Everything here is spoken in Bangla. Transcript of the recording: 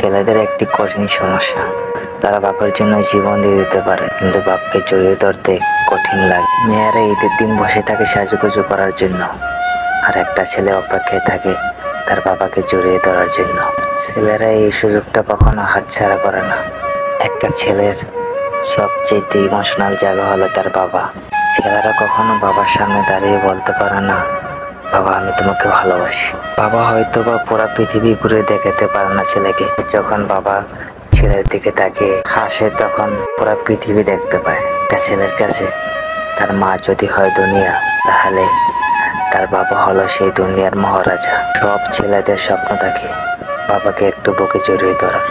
ছেলেদের একটি কঠিন সমস্যা, তারা বাপের জন্য জীবন দিয়ে দিতে পারে, কিন্তু বাপকে জড়িয়ে ধরতে কঠিন লাগে। মেয়েরা ঈদের দিন বসে থাকে সাজুগুজু করার জন্য, আর একটা ছেলে অপেক্ষায় থাকে তার বাবাকে জড়িয়ে ধরার জন্য। ছেলেরা এই সুযোগটা কখনো হাতছাড়া করে না। একটা ছেলের সবচেয়ে ইমোশনাল জায়গা হলো তার বাবা। ছেলেরা কখনো বাবার সামনে দাঁড়িয়ে বলতে পারে না, বাবা আমি তোমাকে ভালোবাসি। বাবা হয়তো বা পুরো পৃথিবী ঘুরে দেখাতে পারে না ছেলেকে। যখন বাবা ছেলের দিকে তাকিয়ে হাসে, তখন পুরো পৃথিবী দেখতে পায়। একটা ছেলের কাছে তার মা যদি হয় দুনিয়া, তাহলে তার বাবা হলো সেই দুনিয়ার মহারাজা। সব ছেলেদের স্বপ্ন থাকে বাবাকে একটু বুকে জড়িয়ে ধরার।